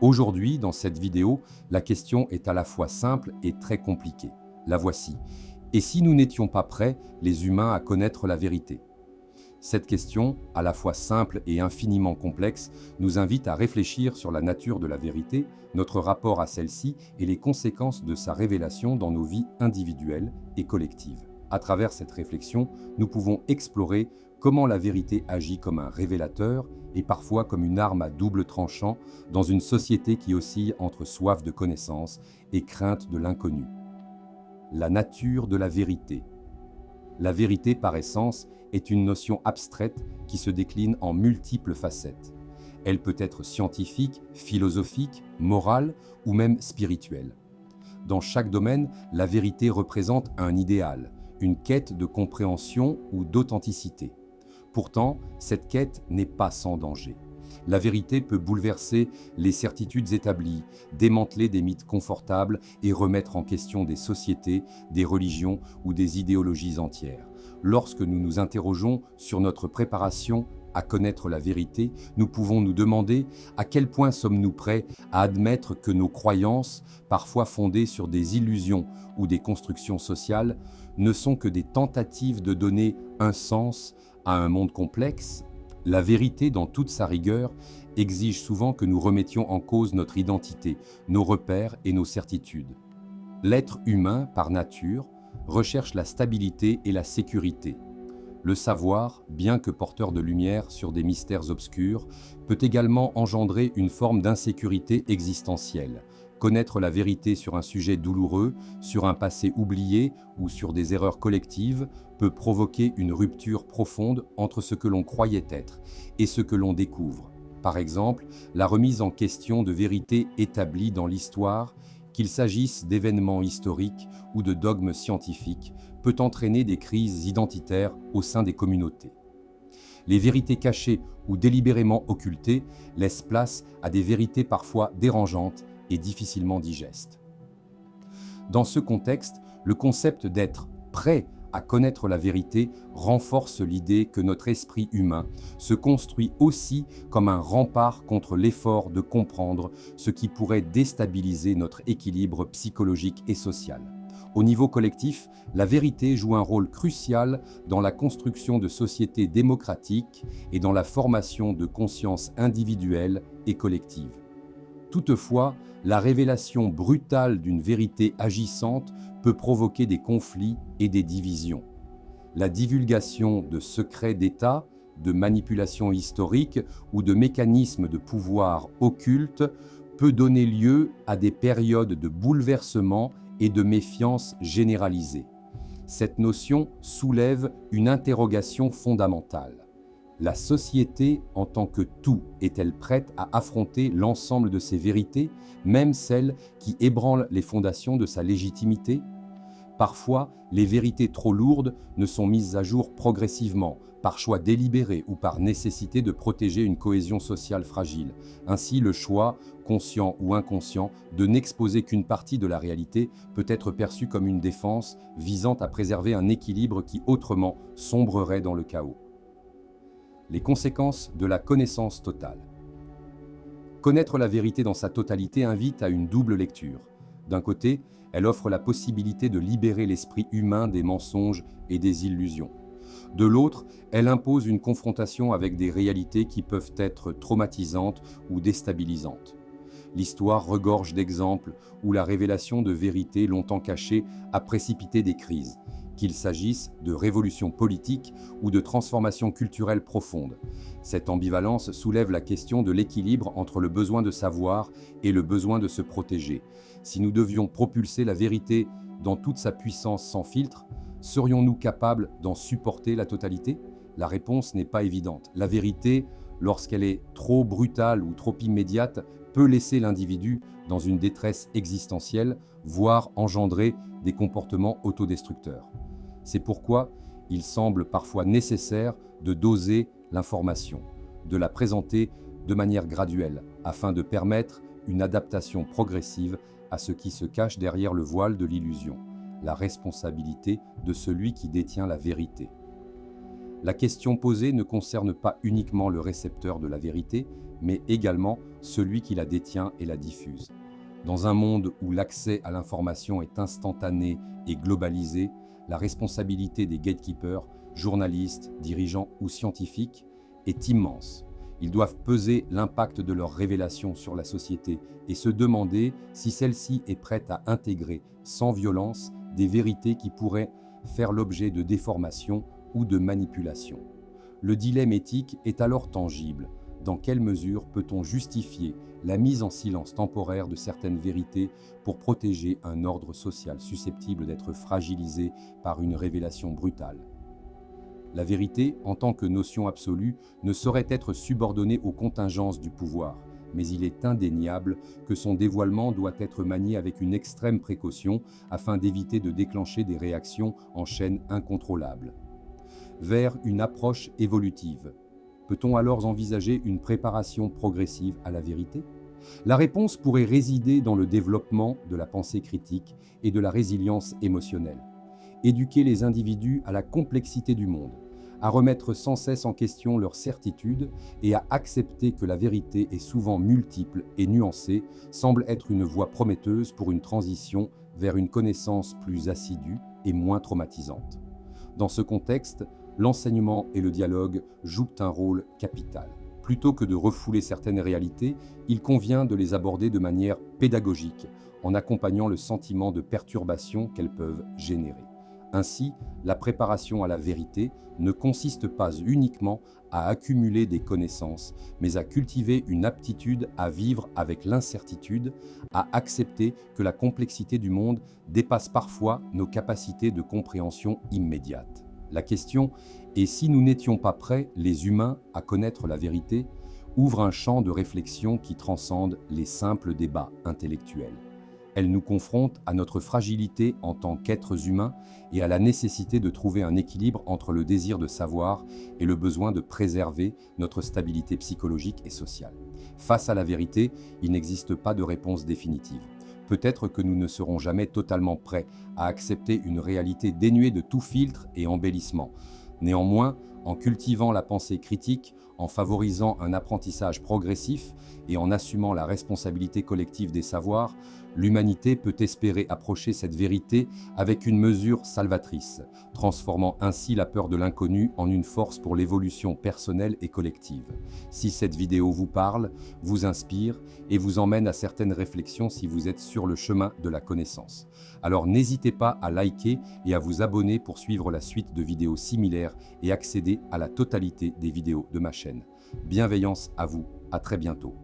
Aujourd'hui, dans cette vidéo, la question est à la fois simple et très compliquée. La voici. Et si nous n'étions pas prêts, les humains, à connaître la vérité? Cette question, à la fois simple et infiniment complexe, nous invite à réfléchir sur la nature de la vérité, notre rapport à celle-ci et les conséquences de sa révélation dans nos vies individuelles et collectives. À travers cette réflexion, nous pouvons explorer comment la vérité agit comme un révélateur et parfois comme une arme à double tranchant dans une société qui oscille entre soif de connaissance et crainte de l'inconnu. La nature de la vérité. La vérité, par essence, est une notion abstraite qui se décline en multiples facettes. Elle peut être scientifique, philosophique, morale ou même spirituelle. Dans chaque domaine, la vérité représente un idéal, une quête de compréhension ou d'authenticité. Pourtant, cette quête n'est pas sans danger. La vérité peut bouleverser les certitudes établies, démanteler des mythes confortables et remettre en question des sociétés, des religions ou des idéologies entières. Lorsque nous nous interrogeons sur notre préparation à connaître la vérité, nous pouvons nous demander à quel point sommes-nous prêts à admettre que nos croyances, parfois fondées sur des illusions ou des constructions sociales, ne sont que des tentatives de donner un sens à un monde complexe. La vérité, dans toute sa rigueur, exige souvent que nous remettions en cause notre identité, nos repères et nos certitudes. L'être humain, par nature, recherche la stabilité et la sécurité. Le savoir, bien que porteur de lumière sur des mystères obscurs, peut également engendrer une forme d'insécurité existentielle. Connaître la vérité sur un sujet douloureux, sur un passé oublié ou sur des erreurs collectives peut provoquer une rupture profonde entre ce que l'on croyait être et ce que l'on découvre. Par exemple, la remise en question de vérités établies dans l'histoire, qu'il s'agisse d'événements historiques ou de dogmes scientifiques, peut entraîner des crises identitaires au sein des communautés. Les vérités cachées ou délibérément occultées laissent place à des vérités parfois dérangeantes et difficilement digestes. Dans ce contexte, le concept d'être prêt à connaître la vérité renforce l'idée que notre esprit humain se construit aussi comme un rempart contre l'effort de comprendre ce qui pourrait déstabiliser notre équilibre psychologique et social. Au niveau collectif, la vérité joue un rôle crucial dans la construction de sociétés démocratiques et dans la formation de conscience individuelle et collective. Toutefois, la révélation brutale d'une vérité agissante peut provoquer des conflits et des divisions. La divulgation de secrets d'État, de manipulations historiques ou de mécanismes de pouvoir occultes peut donner lieu à des périodes de bouleversement et de méfiance généralisée. Cette notion soulève une interrogation fondamentale. La société, en tant que tout, est-elle prête à affronter l'ensemble de ces vérités, même celles qui ébranlent les fondations de sa légitimité? Parfois, les vérités trop lourdes ne sont mises à jour progressivement, par choix délibéré ou par nécessité de protéger une cohésion sociale fragile. Ainsi, le choix, conscient ou inconscient, de n'exposer qu'une partie de la réalité peut être perçu comme une défense visant à préserver un équilibre qui autrement sombrerait dans le chaos. Les conséquences de la connaissance totale. Connaître la vérité dans sa totalité invite à une double lecture. D'un côté, elle offre la possibilité de libérer l'esprit humain des mensonges et des illusions. De l'autre, elle impose une confrontation avec des réalités qui peuvent être traumatisantes ou déstabilisantes. L'histoire regorge d'exemples où la révélation de vérités longtemps cachées a précipité des crises, qu'il s'agisse de révolutions politiques ou de transformations culturelles profondes. Cette ambivalence soulève la question de l'équilibre entre le besoin de savoir et le besoin de se protéger. Si nous devions propulser la vérité dans toute sa puissance sans filtre, serions-nous capables d'en supporter la totalité? La réponse n'est pas évidente. La vérité, lorsqu'elle est trop brutale ou trop immédiate, peut laisser l'individu dans une détresse existentielle, voire engendrer des comportements autodestructeurs. C'est pourquoi il semble parfois nécessaire de doser l'information, de la présenter de manière graduelle, afin de permettre une adaptation progressive à ce qui se cache derrière le voile de l'illusion, la responsabilité de celui qui détient la vérité. La question posée ne concerne pas uniquement le récepteur de la vérité, mais également celui qui la détient et la diffuse. Dans un monde où l'accès à l'information est instantané et globalisé, la responsabilité des gatekeepers, journalistes, dirigeants ou scientifiques, est immense. Ils doivent peser l'impact de leurs révélations sur la société et se demander si celle-ci est prête à intégrer, sans violence, des vérités qui pourraient faire l'objet de déformations ou de manipulations. Le dilemme éthique est alors tangible. Dans quelle mesure peut-on justifier la mise en silence temporaire de certaines vérités pour protéger un ordre social susceptible d'être fragilisé par une révélation brutale? La vérité, en tant que notion absolue, ne saurait être subordonnée aux contingences du pouvoir, mais il est indéniable que son dévoilement doit être manié avec une extrême précaution afin d'éviter de déclencher des réactions en chaîne incontrôlables. Vers une approche évolutive. Peut-on alors envisager une préparation progressive à la vérité? La réponse pourrait résider dans le développement de la pensée critique et de la résilience émotionnelle. Éduquer les individus à la complexité du monde, à remettre sans cesse en question leurs certitudes et à accepter que la vérité est souvent multiple et nuancée semble être une voie prometteuse pour une transition vers une connaissance plus assidue et moins traumatisante. Dans ce contexte, l'enseignement et le dialogue jouent un rôle capital. Plutôt que de refouler certaines réalités, il convient de les aborder de manière pédagogique, en accompagnant le sentiment de perturbation qu'elles peuvent générer. Ainsi, la préparation à la vérité ne consiste pas uniquement à accumuler des connaissances, mais à cultiver une aptitude à vivre avec l'incertitude, à accepter que la complexité du monde dépasse parfois nos capacités de compréhension immédiate. La question est si nous n'étions pas prêts, les humains, à connaître la vérité, ouvre un champ de réflexion qui transcende les simples débats intellectuels. Elle nous confronte à notre fragilité en tant qu'êtres humains et à la nécessité de trouver un équilibre entre le désir de savoir et le besoin de préserver notre stabilité psychologique et sociale. Face à la vérité, il n'existe pas de réponse définitive. Peut-être que nous ne serons jamais totalement prêts à accepter une réalité dénuée de tout filtre et embellissement. Néanmoins, en cultivant la pensée critique, en favorisant un apprentissage progressif et en assumant la responsabilité collective des savoirs, l'humanité peut espérer approcher cette vérité avec une mesure salvatrice, transformant ainsi la peur de l'inconnu en une force pour l'évolution personnelle et collective. Si cette vidéo vous parle, vous inspire et vous emmène à certaines réflexions si vous êtes sur le chemin de la connaissance, alors n'hésitez pas à liker et à vous abonner pour suivre la suite de vidéos similaires et accéder à la totalité des vidéos de ma chaîne. Bienveillance à vous, à très bientôt.